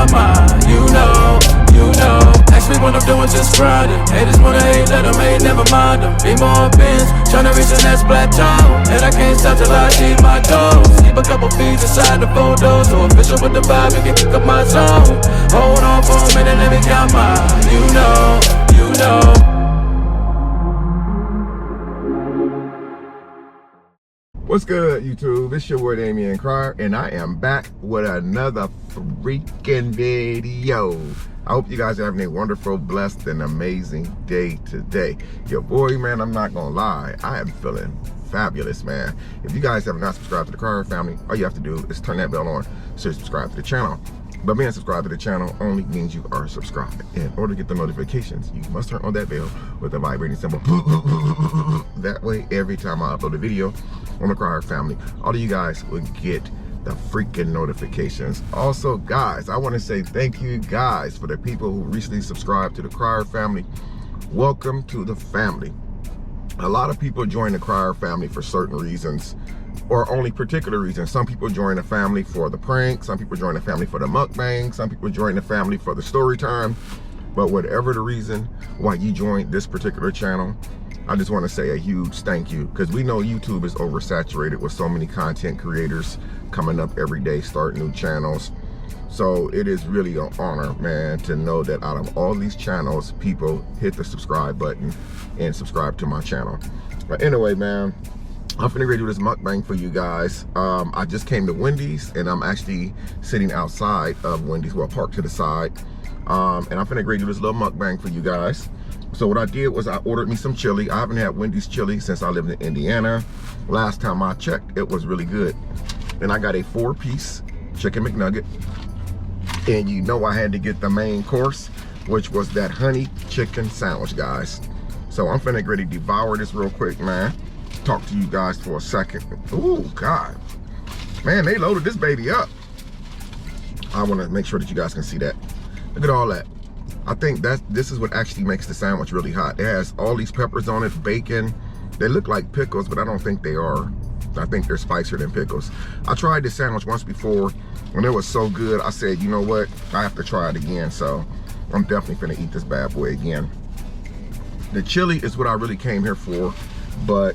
count mine. You know. Ask me what I'm doing, just grinding. Haters wanna hate, let them hate, never mind them. Be more bins, tryna reach the next plateau. And I can't stop till I achieve my goals. Keep a couple feet inside the photos. So official with the vibe, you can kick up my zone. Hold on for a minute, let me count mine. You know. What's good, YouTube? It's your boy Damian Cryer, and I am back with another freaking video. I hope you guys are having a wonderful, blessed, and amazing day today. Your boy, man, I'm not gonna lie, I am feeling fabulous, man. If you guys have not subscribed to the Cryer family, all you have to do is turn that bell on so you subscribe to the channel. But being subscribed to the channel only means you are subscribed. In order to get the notifications, you must turn on that bell with the vibrating symbol. That way, every time I upload a video on the Cryer family, all of you guys will get the freaking notifications. Also, guys, I want to say thank you guys for the people who recently subscribed to the Cryer family. Welcome to the family. A lot of people join the Cryer family for certain reasons, or only particular reasons. Some people join the family for the prank, some people join the family for the mukbang, some people join the family for the story time. But whatever the reason why you joined this particular channel, I just want to say a huge thank you, because we know YouTube is oversaturated with so many content creators coming up every day, starting new channels. So it is really an honor, man, to know that out of all these channels, people hit the subscribe button and subscribe to my channel. But anyway, man, I'm finna do this mukbang for you guys. I just came to Wendy's, and I'm actually sitting outside of Wendy's, well, parked to the side. And I'm finna do this little mukbang for you guys. So what I did was I ordered me some chili. I haven't had Wendy's chili since I lived in Indiana. Last time I checked, it was really good. And I got a 4-piece chicken McNugget. And you know I had to get the main course, which was that honey chicken sandwich, guys. So I'm finna ready to devour this real quick, man. Talk to you guys for a second. Ooh, God. Man, they loaded this baby up. I want to make sure that you guys can see that. Look at all that. I think this is what actually makes the sandwich really hot. It has all these peppers on it, bacon. They look like pickles, but I don't think they are. I think they're spicier than pickles. I tried this sandwich once before, and it was so good, I said, you know what? I have to try it again. So I'm definitely gonna eat this bad boy again. The chili is what I really came here for, but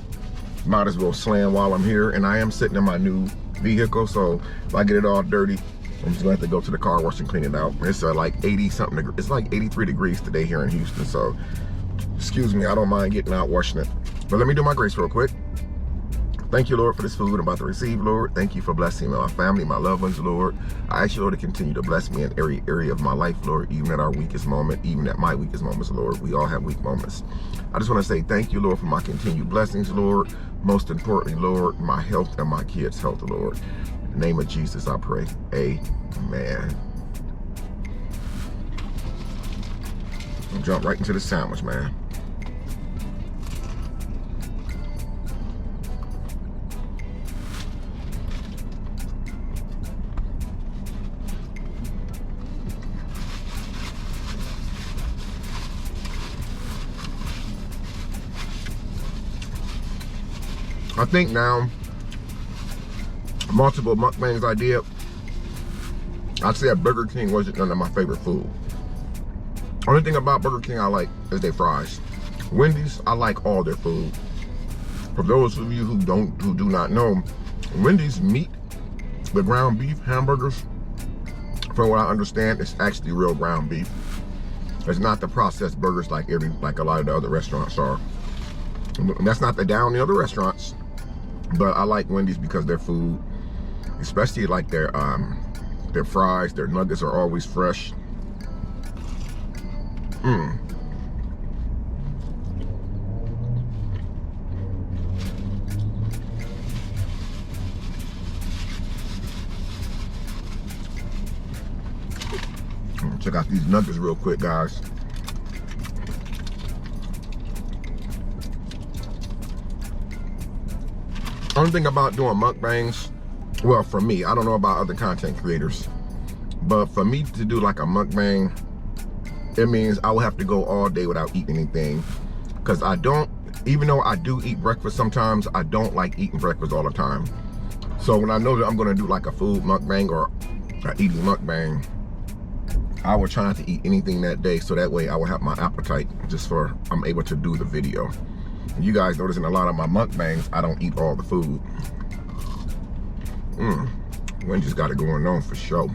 might as well slam while I'm here. And I am sitting in my new vehicle, so if I get it all dirty, I'm just gonna have to go to the car wash and clean it out. It's like 80 something degrees. It's like 83 degrees today here in Houston, so excuse me, I don't mind getting out washing it. But let me do my grace real quick. Thank you, Lord, for this food I'm about to receive, Lord. Thank you for blessing my family, my loved ones, Lord. I ask you, Lord, to continue to bless me in every area of my life, Lord, even at our weakest moment, even at my weakest moments, Lord. We all have weak moments. I just want to say thank you, Lord, for my continued blessings, Lord. Most importantly, Lord, my health and my kids' health, Lord. In the name of Jesus, I pray. Amen. I'll jump right into the sandwich, man. I think now, multiple mukbangs I did, I'd say Burger King wasn't none of my favorite food. Only thing about Burger King I like is their fries. Wendy's, I like all their food. For those of you who do not know, Wendy's meat, the ground beef hamburgers, from what I understand, it's actually real ground beef. It's not the processed burgers like a lot of the other restaurants are. And that's not the down the other restaurants. But I like Wendy's because their food, especially like their fries, their nuggets are always fresh. Check out these nuggets real quick, guys. Only thing about doing mukbangs, well, for me, I don't know about other content creators, but for me to do like a mukbang, it means I will have to go all day without eating anything, because I don't, even though I do eat breakfast sometimes, I don't like eating breakfast all the time. So when I know that I'm gonna do like a food mukbang or an eating mukbang, I will try not to eat anything that day, so that way I will have my appetite just for I'm able to do the video. You guys notice in a lot of my mukbangs, I don't eat all the food. Wendy's got it going on for sure.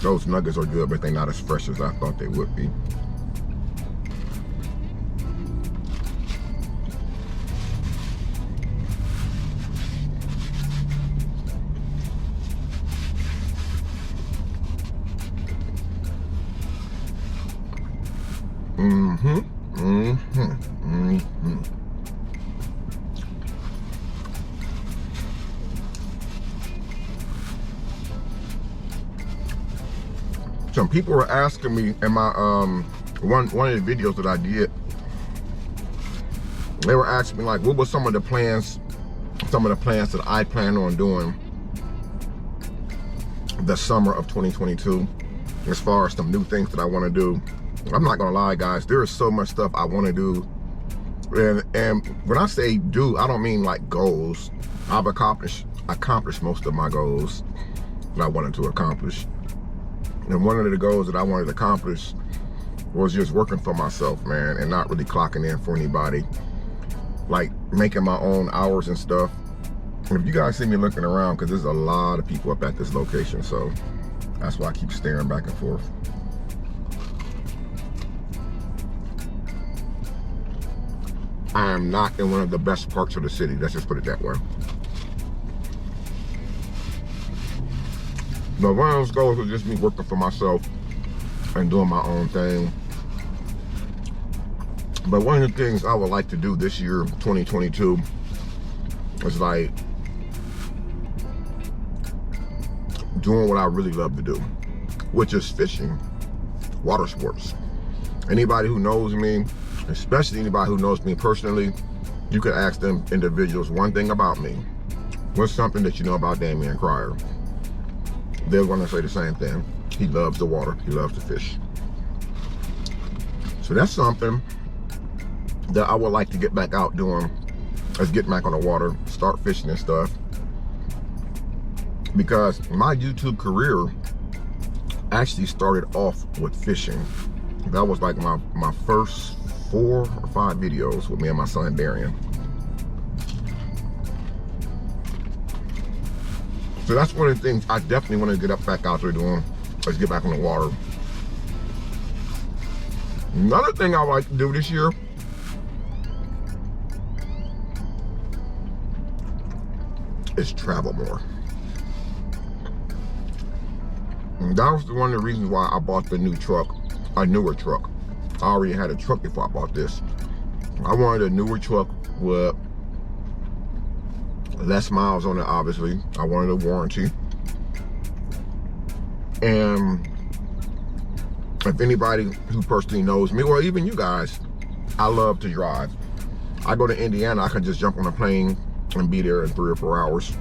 Those nuggets are good, but they're not as fresh as I thought they would be. Some people were asking me in my one of the videos that I did, they were asking me like, what were some of the plans that I plan on doing the summer of 2022 as far as some new things that I want to do. I'm not gonna lie, guys, there is so much stuff I want to do, and when I say do, I don't mean like goals. I've accomplished most of my goals that I wanted to accomplish. And one of the goals that I wanted to accomplish was just working for myself, man, and not really clocking in for anybody. Like making my own hours and stuff. And if you guys see me looking around, because there's a lot of people up at this location, so that's why I keep staring back and forth. I am not in one of the best parts of the city, let's just put it that way. But one of those goals was just me working for myself and doing my own thing. But one of the things I would like to do this year, 2022, is like doing what I really love to do, which is fishing, water sports. Anybody who knows me, especially anybody who knows me personally, you could ask them individuals one thing about me. What's something that you know about Damian Cryer? They're gonna say the same thing. He loves the water, he loves to fish. So that's something that I would like to get back out doing, is get back on the water, start fishing and stuff. Because my YouTube career actually started off with fishing. That was like my first 4 or 5 videos with me and my son Darian. So that's one of the things I definitely want to get back out there doing, is get back on the water. Another thing I would like to do this year is travel more. And that was one of the reasons why I bought the new truck, a newer truck. I already had a truck before I bought this. I wanted a newer truck with less miles on it, obviously. I wanted a warranty. And if anybody who personally knows me, or even you guys, I love to drive. I go to Indiana, I can just jump on a plane and be there in 3 or 4 hours.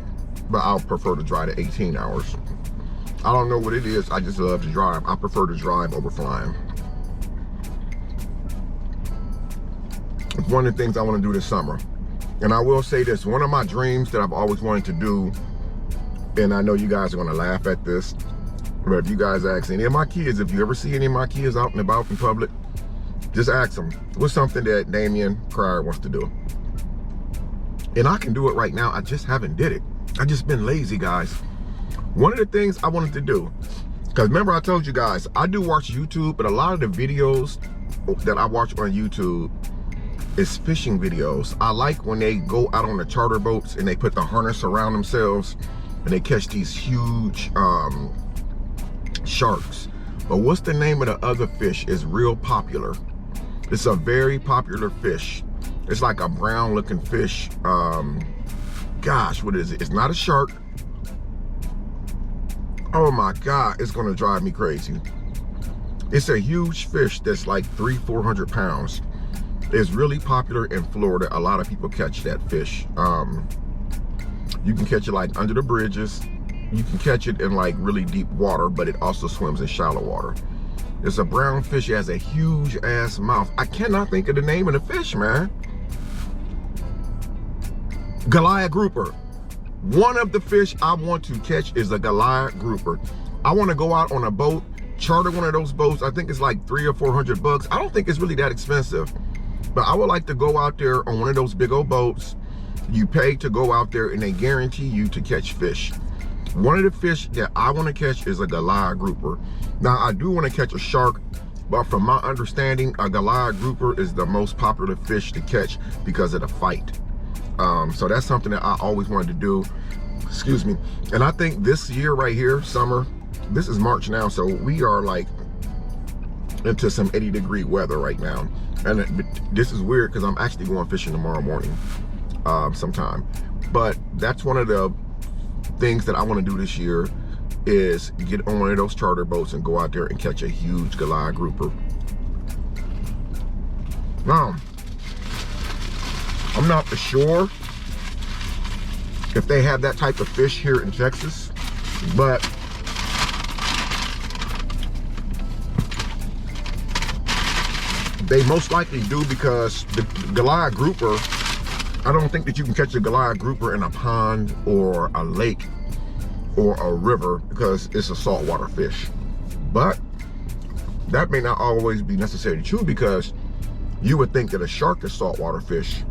But I'll prefer to drive to 18 hours. I don't know what it is, I just love to drive. I prefer to drive over flying. It's one of the things I want to do this summer. And I will say this, one of my dreams that I've always wanted to do, and I know you guys are gonna laugh at this, but if you guys ask any of my kids, if you ever see any of my kids out and about in public, just ask them, what's something that Damian Cryer wants to do? And I can do it right now, I just haven't did it. I just been lazy, guys. One of the things I wanted to do, because remember I told you guys, I do watch YouTube, but a lot of the videos that I watch on YouTube is fishing videos. I like when they go out on the charter boats and they put the harness around themselves and they catch these huge sharks. But what's the name of the other fish is real popular? It's a very popular fish. It's like a brown looking fish. Gosh, what is it? It's not a shark. Oh my God, it's gonna drive me crazy. It's a huge fish that's like 300-400 pounds. It's really popular in Florida. A lot of people catch that fish. You can catch it like under the bridges. You can catch it in like really deep water, but it also swims in shallow water. It's a brown fish. It has a huge ass mouth. I cannot think of the name of the fish, man. Goliath grouper. One of the fish I want to catch is a Goliath grouper. I want to go out on a boat, charter one of those boats. I think it's like $300 or $400. I don't think it's really that expensive, but I would like to go out there on one of those big old boats. You pay to go out there and they guarantee you to catch fish. One of the fish that I want to catch is a Goliath grouper. Now, I do want to catch a shark, but from my understanding, a Goliath grouper is the most popular fish to catch because of the fight. So that's something that I always wanted to do. Excuse me. And I think this year right here, summer, this is March now, so we are like into some 80-degree weather right now. And this is weird because I'm actually going fishing tomorrow morning sometime. But that's one of the things that I want to do this year is get on one of those charter boats and go out there and catch a huge Goliath grouper. Now, I'm not for sure if they have that type of fish here in Texas, but they most likely do, because the Goliath grouper, I don't think that you can catch a Goliath grouper in a pond or a lake or a river because it's a saltwater fish. But that may not always be necessarily true, because you would think that a shark is saltwater fish,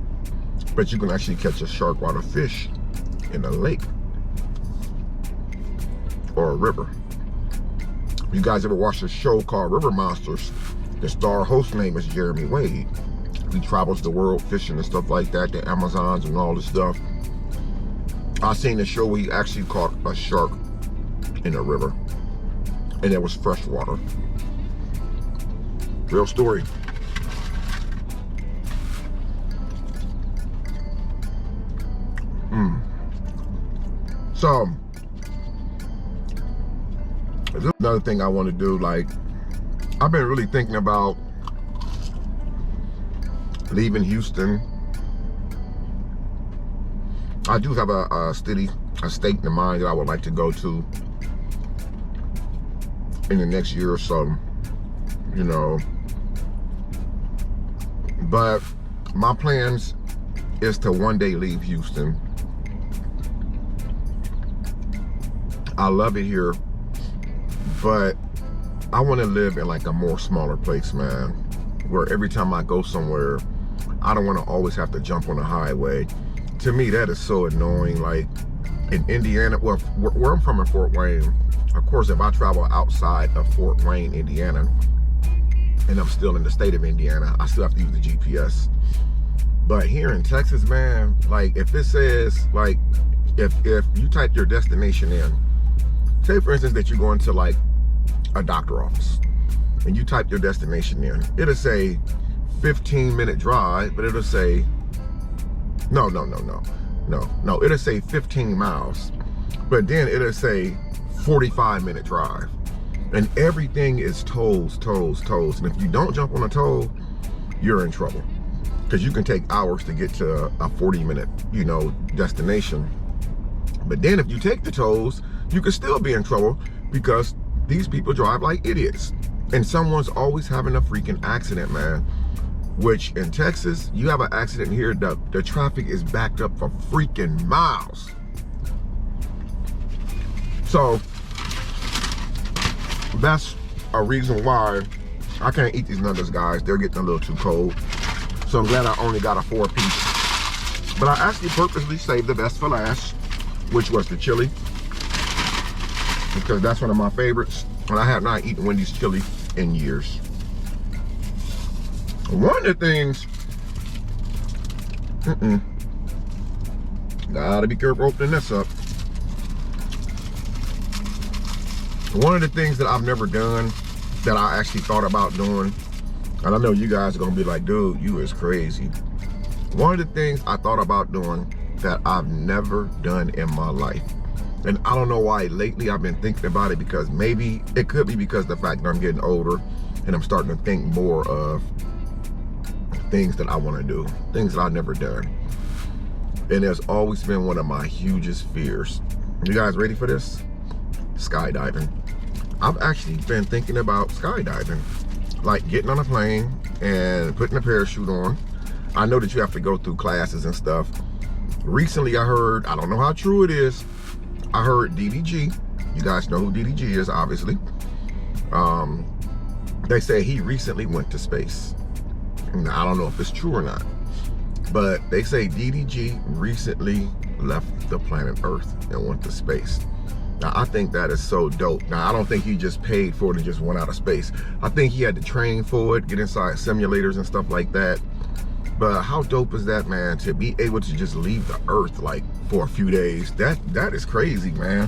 but you can actually catch a sharkwater fish in a lake or a river. You guys ever watched a show called River Monsters? The star host name is Jeremy Wade. He travels the world fishing and stuff like that, the Amazons and all this stuff. I seen a show where he actually caught a shark in a river, and it was fresh water. Real story. So, this is another thing I want to do. Like, I've been really thinking about leaving Houston. I do have a state in mind that I would like to go to in the next year or so, you know. But my plans is to one day leave Houston. I love it here, but I want to live in like a more smaller place, man, where every time I go somewhere, I don't want to always have to jump on the highway. To me, that is so annoying. Like in Indiana, well, where I'm from in Fort Wayne, of course, if I travel outside of Fort Wayne, Indiana, and I'm still in the state of Indiana, I still have to use the GPS. But here in Texas, man, like if it says, like, if you type your destination in, say for instance that you're going to like a doctor office and you type your destination in, it'll say 15-minute drive, but it'll say, no, it'll say 15 miles, but then it'll say 45-minute drive. And everything is tolls. And if you don't jump on a toll, you're in trouble, because you can take hours to get to a 40-minute, you know, destination. But then if you take the tolls, you could still be in trouble, because these people drive like idiots. And someone's always having a freaking accident, man. Which in Texas, you have an accident here, the traffic is backed up for freaking miles. So that's a reason why I can't eat these nuggets, guys. They're getting a little too cold. So I'm glad I only got a 4-piece. But I actually purposely saved the best for last, which was the chili, because that's one of my favorites, and I have not eaten Wendy's chili in years. One of the things, gotta be careful opening this up. One of the things that I've never done that I actually thought about doing, and I know you guys are gonna be like, dude, you is crazy. One of the things I thought about doing that I've never done in my life, and I don't know why lately I've been thinking about it, because maybe it could be because of the fact that I'm getting older and I'm starting to think more of things that I want to do, things that I've never done. And it's always been one of my hugest fears. You guys ready for this? Skydiving. I've actually been thinking about skydiving, like getting on a plane and putting a parachute on. I know that you have to go through classes and stuff. Recently I heard, I don't know how true it is, I heard DDG, you guys know who DDG is, obviously. They say he recently went to space. Now, I don't know if it's true or not, but they say DDG recently left the planet Earth and went to space. Now, I think that is so dope. Now, I don't think he just paid for it and just went out of space. I think he had to train for it, get inside simulators and stuff like that. But how dope is that, man, to be able to just leave the Earth like for a few days? That is crazy, man.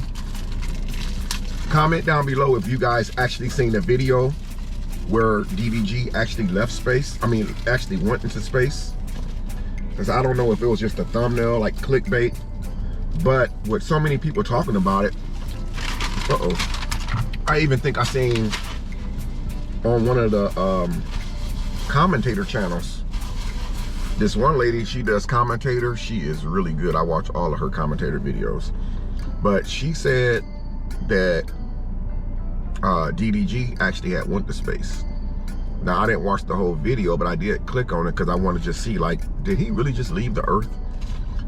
Comment down below if you guys actually seen the video where DDG actually left space. I mean, actually went into space. Because I don't know if it was just a thumbnail, like clickbait. But with so many people talking about it, I even think I seen on one of the commentator channels, this one lady, she does commentator. She is really good. I watch all of her commentator videos. But she said that DDG actually had went to space. Now, I didn't watch the whole video, but I did click on it because I wanted to just see, like, did he really just leave the Earth?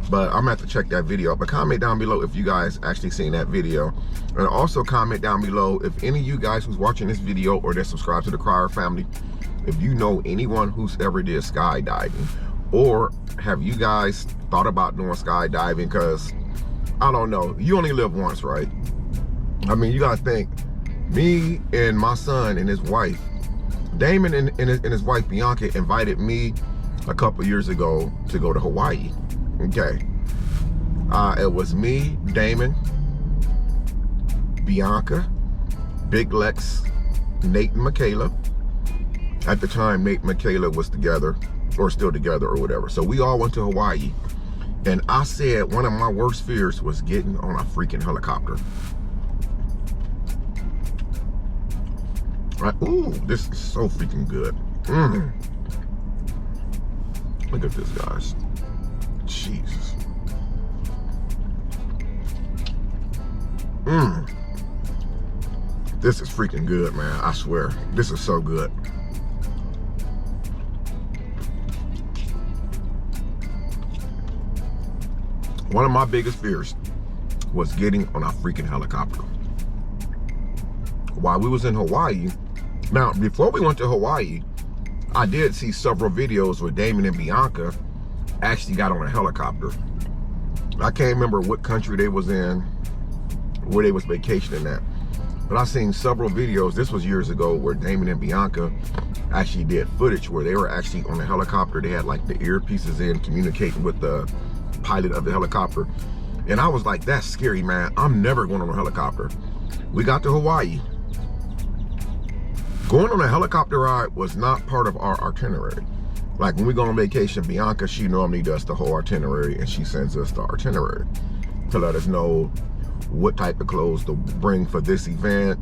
But I'm gonna have to check that video out. But comment down below if you guys actually seen that video. And also comment down below if any of you guys who's watching this video or that subscribe to the Crier family, if you know anyone who's ever did skydiving, or have you guys thought about doing skydiving? Because I don't know, you only live once, right? I mean, you gotta think, me and my son and his wife, Damon and his wife Bianca invited me a couple years ago to go to Hawaii. Okay, it was me, Damon, Bianca, Big Lex, Nate and Michaela. At the time, Nate and Michaela was together, or still together or whatever. So we all went to Hawaii. And I said one of my worst fears was getting on a freaking helicopter. Right? Ooh, this is so freaking good. Look at this, guys. Jesus. This is freaking good, man. I swear. This is so good. One of my biggest fears was getting on a freaking helicopter. While we was in Hawaii, now before we went to Hawaii, I did see several videos where Damon and Bianca actually got on a helicopter. I can't remember what country they was in, where they was vacationing at, but I seen several videos, this was years ago, where Damon and Bianca actually did footage where they were actually on a helicopter. They had like the earpieces in, communicating with the pilot of the helicopter. And I was like, that's scary, man. I'm never going on a helicopter. We got to Hawaii. Going on a helicopter ride was not part of our itinerary. Like when we go on vacation, Bianca, she normally does the whole itinerary, and she sends us the itinerary to let us know what type of clothes to bring for this event,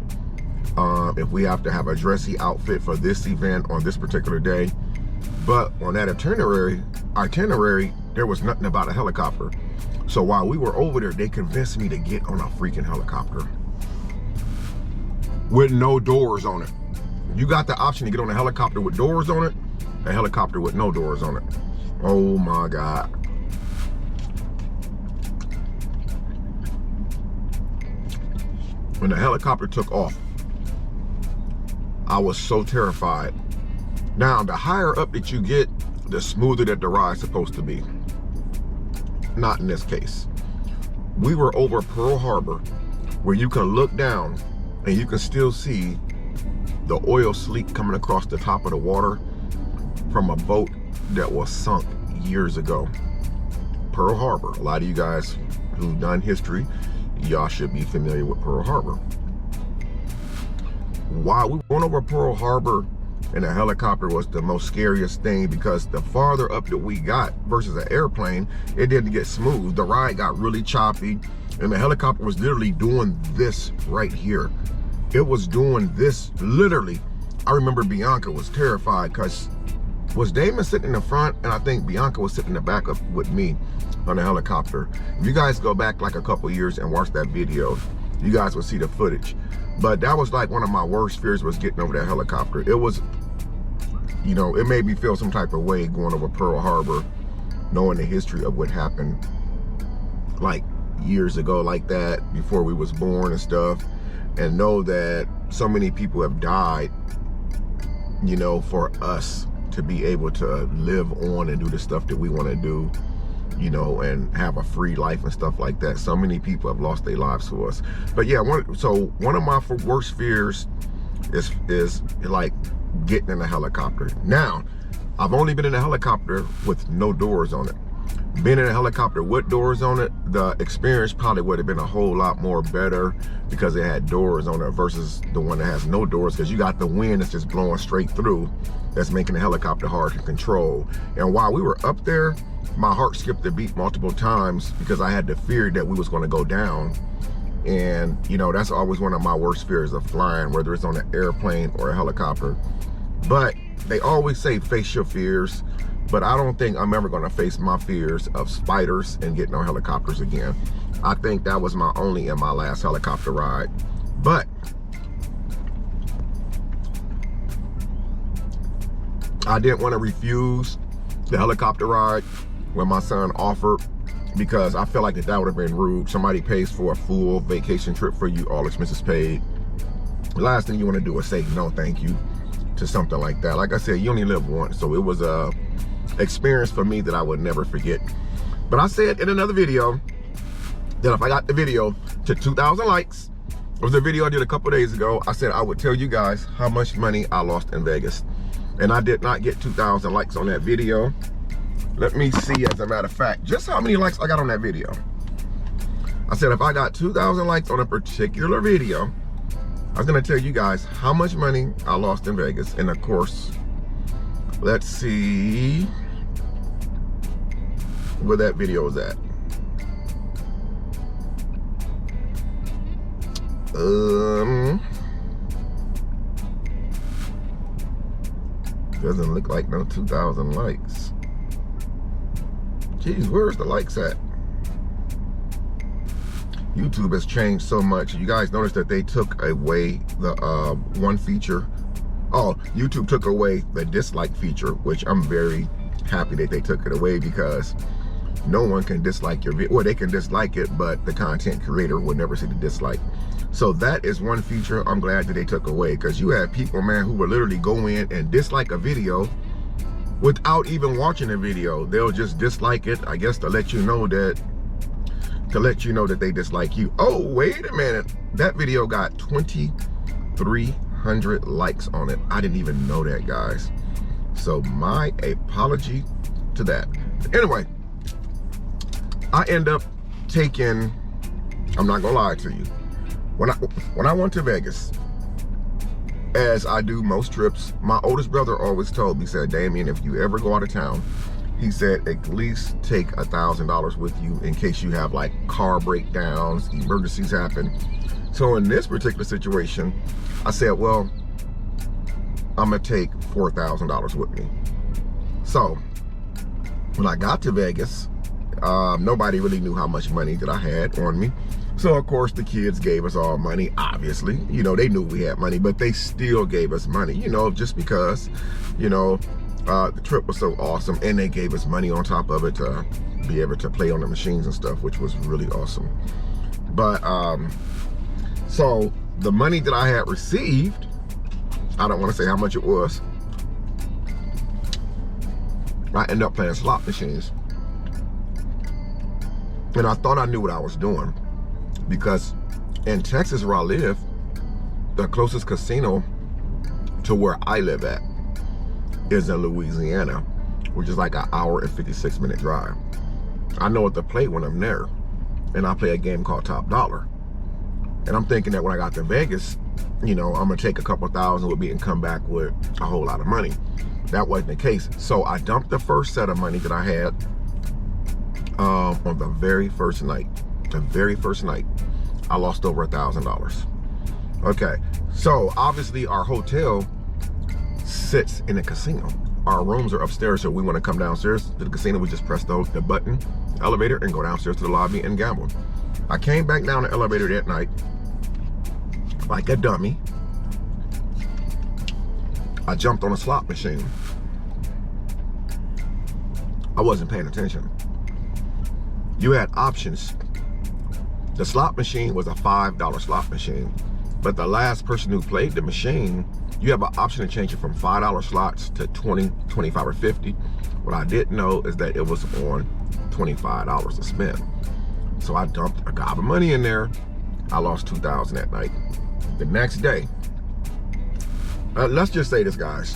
if we have to have a dressy outfit for this event on this particular day. But on that itinerary, there was nothing about a helicopter. So while we were over there, they convinced me to get on a freaking helicopter with no doors on it. You got the option to get on a helicopter with doors on it, a helicopter with no doors on it. Oh my God. When the helicopter took off, I was so terrified. Now, the higher up that you get, the smoother that the ride's supposed to be. Not in this case. We were over Pearl Harbor, where you can look down and you can still see the oil slick coming across the top of the water from a boat that was sunk years ago. Pearl Harbor. A lot of you guys who've done history, y'all should be familiar with Pearl Harbor. While we went over Pearl Harbor, and the helicopter was the most scariest thing, because the farther up that we got versus an airplane, it didn't get smooth. The ride got really choppy, and the helicopter was literally doing this right here. It was doing this, literally. I remember Bianca was terrified because was Damon sitting in the front, and I think Bianca was sitting in the back with me on the helicopter. If you guys go back like a couple years and watch that video, you guys will see the footage. But that was like one of my worst fears, was getting over that helicopter. It was, you know, it made me feel some type of way going over Pearl Harbor, knowing the history of what happened like years ago like that, before we was born and stuff, and know that so many people have died, you know, for us to be able to live on and do the stuff that we want to do, you know, and have a free life and stuff like that. So many people have lost their lives for us. But yeah, one of my worst fears is like getting in a helicopter. Now, I've only been in a helicopter with no doors on it. Being in a helicopter with doors on it, the experience probably would have been a whole lot more better, because it had doors on it versus the one that has no doors, because you got the wind that's just blowing straight through, that's making the helicopter hard to control. And while we were up there, my heart skipped a beat multiple times, because I had the fear that we was going to go down. And you know, that's always one of my worst fears of flying, whether it's on an airplane or a helicopter. But they always say face your fears, but I don't think I'm ever going to face my fears of spiders and getting on helicopters again. I think that was my only and my last helicopter ride. But I didn't want to refuse the helicopter ride when my son offered, because I felt like that would have been rude. Somebody pays for a full vacation trip for you, all expenses paid. The last thing you want to do is say no thank you to something like that. Like I said, you only live once, so it was a experience for me that I would never forget. But I said in another video that if I got the video to 2,000 likes, it was a video I did a couple days ago, I said I would tell you guys how much money I lost in Vegas. And I did not get 2,000 likes on that video. Let me see, as a matter of fact, just how many likes I got on that video. I said if I got 2,000 likes on a particular video, I was gonna tell you guys how much money I lost in Vegas. And of course, let's see where that video is at. Doesn't look like no 2,000 likes. Geez, where's the likes at? YouTube has changed so much. You guys noticed that they took away the one feature. Oh, YouTube took away the dislike feature, which I'm very happy that they took it away, because no one can dislike your video. Well, they can dislike it, but the content creator will never see the dislike. So that is one feature I'm glad that they took away, because you had people, man, who would literally go in and dislike a video without even watching the video. They'll just dislike it, I guess, to let you know that they dislike you. Oh, wait a minute. That video got 2,300 likes on it. I didn't even know that, guys. So my apology to that. Anyway, I end up taking, I'm not gonna lie to you, when I went to Vegas, as I do most trips, my oldest brother always told me, said, Damien, if you ever go out of town, he said, at least take $1,000 with you in case you have like car breakdowns, emergencies happen. So in this particular situation, I said, well, I'm gonna take $4,000 with me. So when I got to Vegas, nobody really knew how much money that I had on me. So of course the kids gave us all money, obviously. You know, they knew we had money, but they still gave us money, you know, just because, you know, the trip was so awesome, and they gave us money on top of it to be able to play on the machines and stuff, which was really awesome. But so the money that I had received, I don't want to say how much it was, I ended up playing slot machines. And I thought I knew what I was doing, because in Texas where I live, the closest casino to where I live at is in Louisiana, which is like an hour and 56-minute drive. I know what to play when I'm there, and I play a game called Top Dollar. And I'm thinking that when I got to Vegas, you know, I'm gonna take a couple thousand with me and come back with a whole lot of money. That wasn't the case. So I dumped the first set of money that I had on the very first night. The very first night, I lost over $1,000. Okay, so obviously our hotel sits in a casino. Our rooms are upstairs, so we want to come downstairs to the casino, we just press the button, elevator, and go downstairs to the lobby and gamble. I came back down the elevator that night, like a dummy. I jumped on a slot machine. I wasn't paying attention. You had options. The slot machine was a $5 slot machine, but the last person who played the machine, you have an option to change it from $5 slots to 20, 25, or 50. What I didn't know is that it was on $25 to spend. So I dumped a gob of money in there. I lost $2,000 that night. The next day, let's just say this, guys,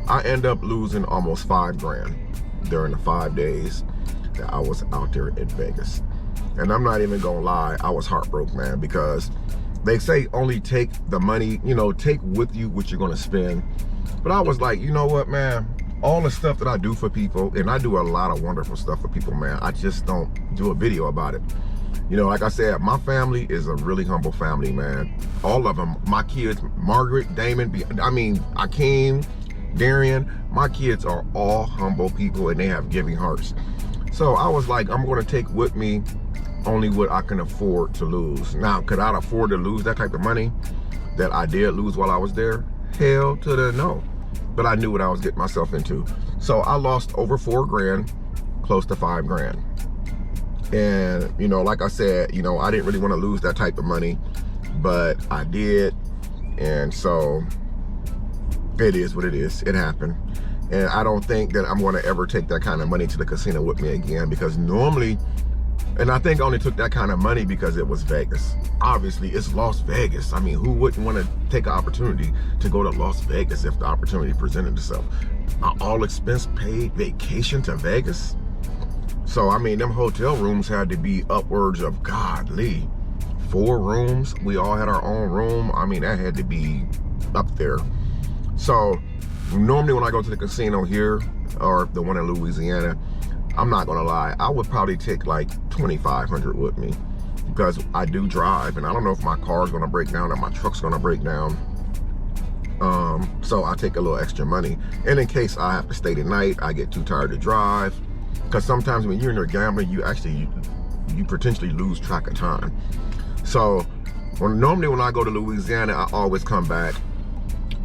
I end up losing almost $5 grand during the 5 days that I was out there in Vegas. And I'm not even gonna lie, I was heartbroken, man, because they say only take the money, you know, take with you what you're gonna spend. But I was like, you know what, man, all the stuff that I do for people, and I do a lot of wonderful stuff for people, man, I just don't do a video about it. You know, like I said, my family is a really humble family, man. All of them, my kids, Margaret, Damon, Akeem, Darian, my kids are all humble people and they have giving hearts. So I was like, I'm gonna take with me only what I can afford to lose. Now, could I afford to lose that type of money that I did lose while I was there? Hell to the no. But I knew what I was getting myself into. So I lost over $4 grand, close to $5 grand. And, you know, like I said, you know, I didn't really want to lose that type of money, but I did. And so it is what it is. It happened. And I don't think that I'm going to ever take that kind of money to the casino with me again, because normally, and I think I only took that kind of money because it was Vegas. Obviously, it's Las Vegas. I mean, who wouldn't want to take an opportunity to go to Las Vegas if the opportunity presented itself? An all expense paid vacation to Vegas? So, I mean, them hotel rooms had to be upwards of, godly, 4 rooms. We all had our own room. I mean, that had to be up there. So, normally when I go to the casino here, or the one in Louisiana, I'm not gonna lie, I would probably take like $2,500 with me, because I do drive, and I don't know if my car's gonna break down or my truck's gonna break down. So I take a little extra money. And in case I have to stay the night, I get too tired to drive. Because sometimes when you're in there gambling, you potentially lose track of time. So normally when I go to Louisiana, I always come back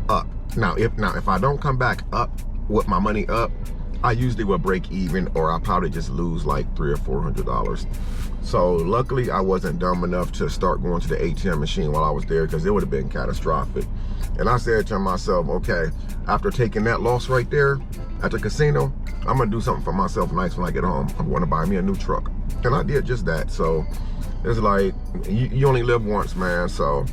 up. Now if I don't come back up with my money up, I usually will break even, or I'll probably just lose like $300 or $400. So luckily I wasn't dumb enough to start going to the ATM machine while I was there, because it would have been catastrophic. And I said to myself, okay, after taking that loss right there at the casino, I'm gonna do something for myself nice when I get home. I'm gonna buy me a new truck. And I did just that. So it's like, you only live once, man. So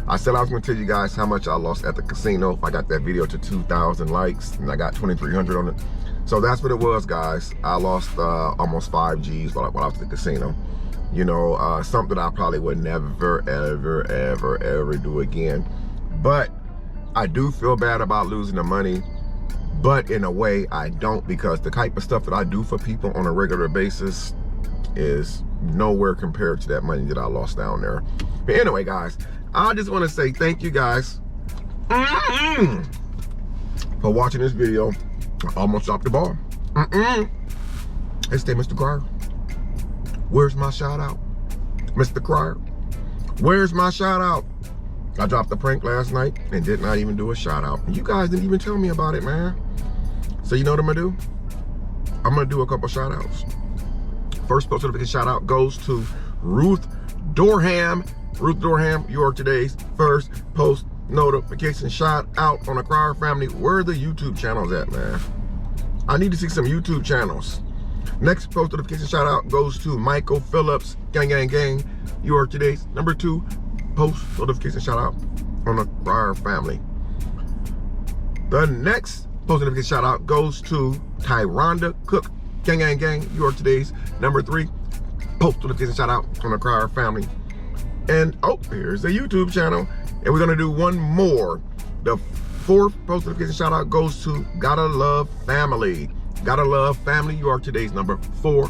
I said I was gonna tell you guys how much I lost at the casino. I got that video to 2,000 likes and I got 2,300 on it. So that's what it was, guys. I lost almost 5 G's while I was at the casino. You know, something I probably would never, ever, ever, ever do again. But I do feel bad about losing the money. But in a way, I don't, because the type of stuff that I do for people on a regular basis is nowhere compared to that money that I lost down there. But anyway, guys, I just want to say thank you guys for watching this video. I almost dropped the ball. Hey, stay, Mr. Crier. Where's my shout out? Mr. Crier, where's my shout out? I dropped the prank last night and did not even do a shout out. You guys didn't even tell me about it, man. So you know what I'm gonna do? I'm gonna do a couple shout outs. First post notification shout out goes to Ruth Dorham. Ruth Dorham, you are today's first post notification shout out on the Crier family. Where are the YouTube channels at, man? I need to see some YouTube channels. Next post notification shout out goes to Michael Phillips. Gang, gang, gang. You are today's number 2 post notification shout out on the Crier family. The next post notification shout out goes to Tyronda Cook. Gang, gang, gang. You are today's number 3 post notification shout out on the Crier family. And oh, here's the YouTube channel. And we're gonna do one more. The 4th post notification shout out goes to Gotta Love Family. Gotta Love Family. You are today's number 4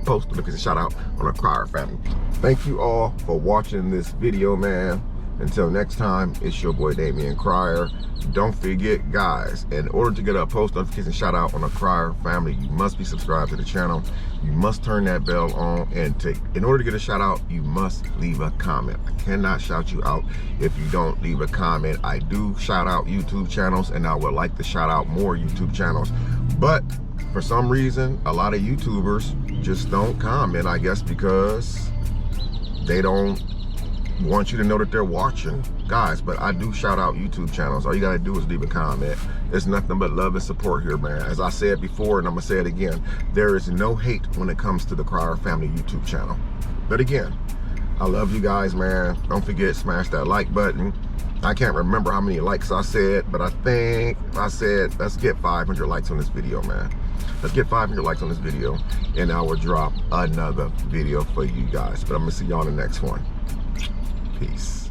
post notification shout out on the Crier family. Thank you all for watching this video, man. Until next time, it's your boy Damian Cryer. Don't forget, guys, in order to get a post notification shout out on the Cryer family, you must be subscribed to the channel. You must turn that bell on, and in order to get a shout out, you must leave a comment. I cannot shout you out if you don't leave a comment. I do shout out YouTube channels, and I would like to shout out more YouTube channels. But for some reason, a lot of YouTubers just don't comment, I guess because they don't want you to know that they're watching, guys. But I do shout out YouTube channels. All you gotta do is leave a comment. It's nothing but love and support here, man. As I said before, and I'm gonna say it again, there is no hate when it comes to the Cryer family YouTube channel. But again, I love you guys, man. Don't forget, smash that like button. I can't remember how many likes I said, but I think I said let's get 500 likes on this video, man. Let's get 500 likes on this video, and I will drop another video for you guys. But I'm gonna see y'all in the next one. Peace.